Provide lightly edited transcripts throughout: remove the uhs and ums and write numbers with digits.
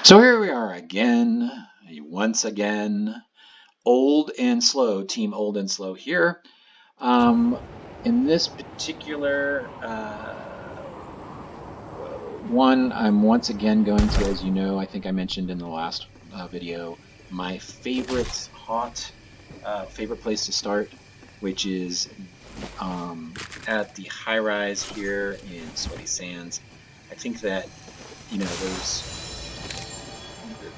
So here we are again, once again, old and slow, team old and slow here. In this particular one, I'm once again going to, as you know, I think I mentioned in the last video, my favorite favorite place to start, which is at the high rise here in Sweaty Sands. I think that, you know,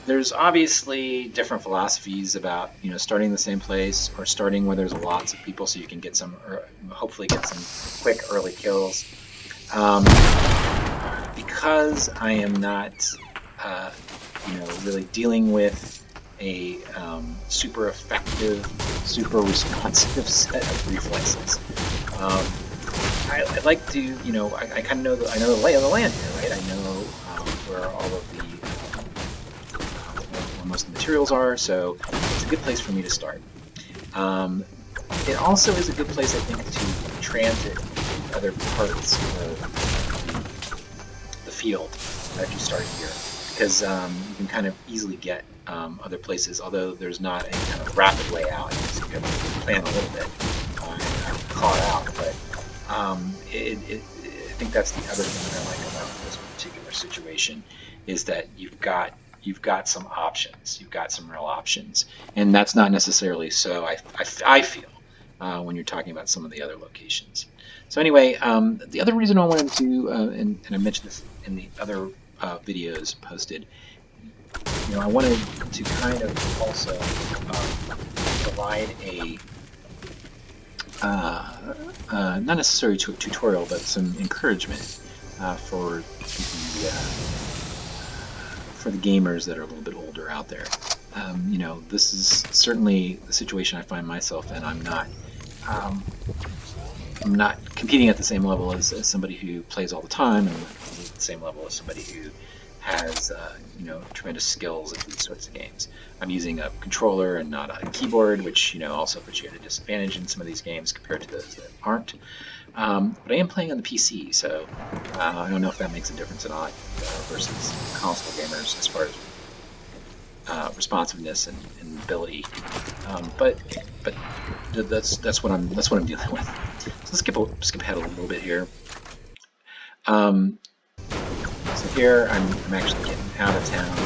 there's obviously different philosophies about starting the same place or starting where there's lots of people so you can get some, or hopefully get some quick early kills. Because I am not really dealing with a super effective, super responsive set of reflexes. I like to, I kind of know I know the lay of the land here, right? I know where all of the where most of the materials are, so it's a good place for me to start. It also is a good place, I think, to transit other parts of the field if you start here, because you can kind of easily get other places, although there's not a kind of rapid way out. So you have to plan a little bit and claw it out, but I think that's the other thing that I like about this particular situation, is that you've got some options. You've got some real options, and that's not necessarily so. I feel when you're talking about some of the other locations. So anyway, the other reason I wanted to, and I mentioned this in the other videos posted, I wanted to kind of also provide a not necessarily a tutorial, but some encouragement for the gamers that are a little bit older out there. This is certainly the situation I find myself in. I'm not competing at the same level as somebody who plays all the time, and at the same level as somebody who has tremendous skills at these sorts of games. I'm using a controller and not a keyboard, which also puts you at a disadvantage in some of these games compared to those that aren't. But I am playing on the PC, so I don't know if that makes a difference or not versus console gamers as far as responsiveness and ability. But that's what I'm dealing with. So let's skip ahead a little bit here. So here I'm actually getting out of town.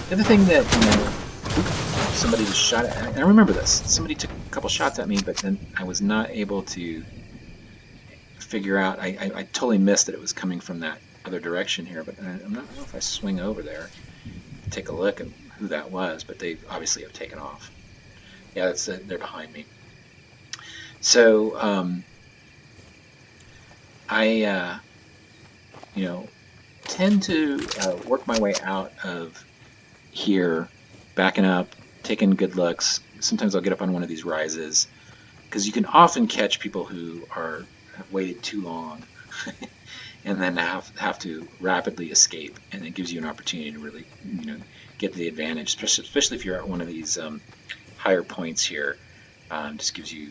The other thing that somebody just shot at, and I remember this. Somebody took a couple shots at me, but then I was not able to figure out. I totally missed that it was coming from that other direction here, but I don't know if I swing over there, take a look at who that was, but they obviously have taken off. Yeah, that's it. They're behind me. So I tend to work my way out of here, backing up, taking good looks. Sometimes I'll get up on one of these rises, because you can often catch people who have waited too long and then have to rapidly escape, and it gives you an opportunity to really get the advantage, especially if you're at one of these higher points here. Just gives you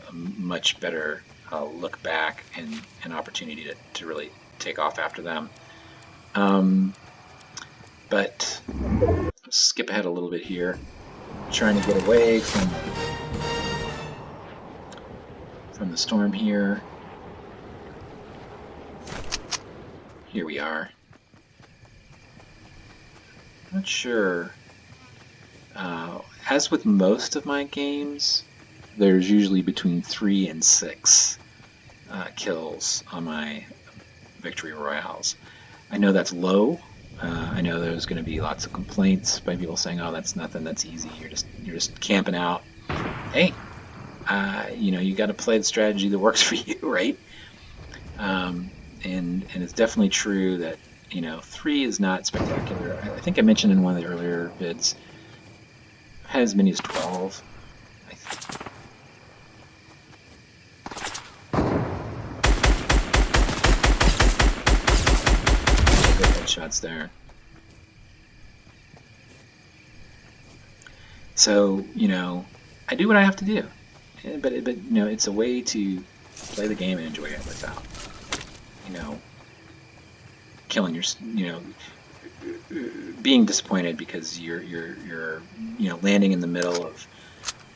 a much better look back and an opportunity to really take off after them. But let's skip ahead a little bit here. I'm trying to get away from the storm here. Here we are. Not sure. As with most of my games, there's usually between 3 and 6 kills on my victory royales. I know that's low. I know there's going to be lots of complaints by people saying, "Oh, that's nothing. That's easy. You're just camping out." Hey, you got to play the strategy that works for you, right? And it's definitely true that 3 is not spectacular. I think I mentioned in one of the earlier vids, I've had as many as 12. Shots there. So I do what I have to do, but it's a way to play the game and enjoy it without killing your, being disappointed because you're landing in the middle of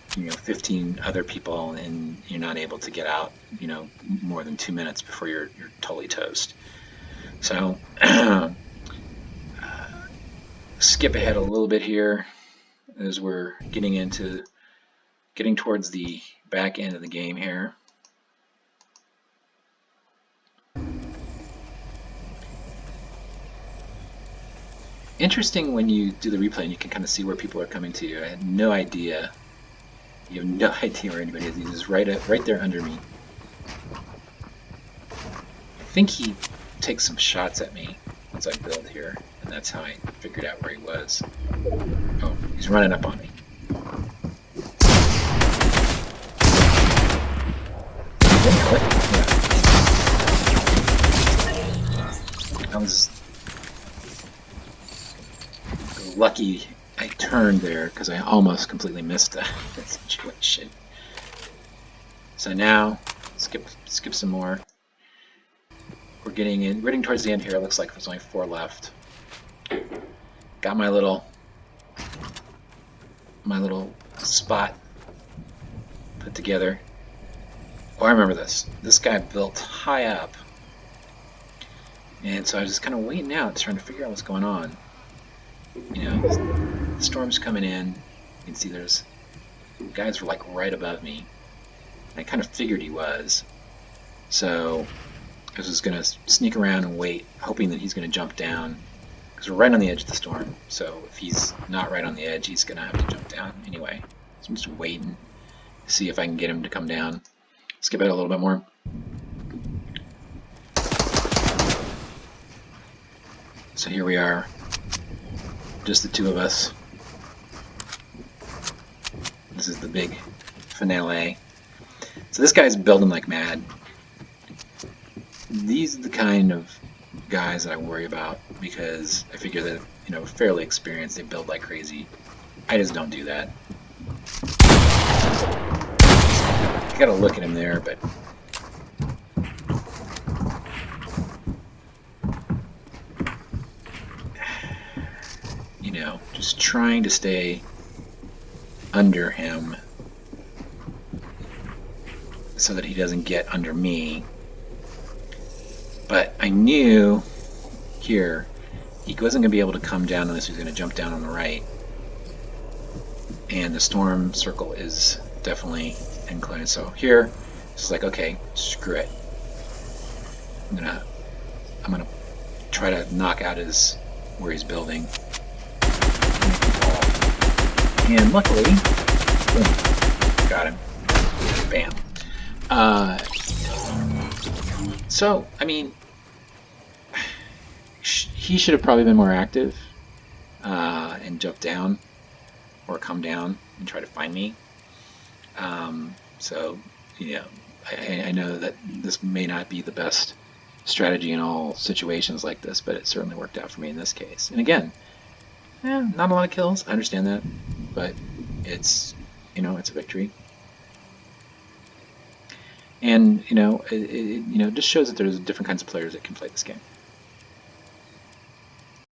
15 other people, and you're not able to get out more than 2 minutes before you're totally toast. So skip ahead a little bit here as we're getting towards the back end of the game here. Interesting when you do the replay and you can kind of see where people are coming to you. I had no idea. You have no idea where anybody is. He's just right there under me. I think he takes some shots at me once I build here, and that's how I figured out where he was. Oh, he's running up on me. I was lucky I turned there because I almost completely missed that situation. So now, skip some more. We're getting towards the end here. It looks like there's only 4 left. Got my little spot put together. Oh, I remember this. This guy built high up, and so I was just kind of waiting out, trying to figure out what's going on. The storm's coming in. You can see there's guys were like right above me. I kind of figured he was, so I was just gonna sneak around and wait, hoping that he's gonna jump down, because we're right on the edge of the storm. So if he's not right on the edge, he's gonna have to jump down anyway. So I'm just waiting to see if I can get him to come down. Skip it a little bit more. So here we are, just the 2 of us. This is the big finale. So this guy's building like mad. These are the kind of guys that I worry about, because I figure that, fairly experienced, they build like crazy. I just don't do that. I gotta look at him there, but just trying to stay under him so that he doesn't get under me. But I knew here he wasn't going to be able to come down unless he was going to jump down on the right. And the storm circle is definitely inclined. So here, it's like, okay, screw it. I'm gonna try to knock out where he's building. And luckily, boom, got him. Bam. So, I mean, he should have probably been more active and jumped down or come down and try to find me. So, I know that this may not be the best strategy in all situations like this, but it certainly worked out for me in this case. And again, not a lot of kills. I understand that, but it's it's a victory. And it just shows that there's different kinds of players that can play this game.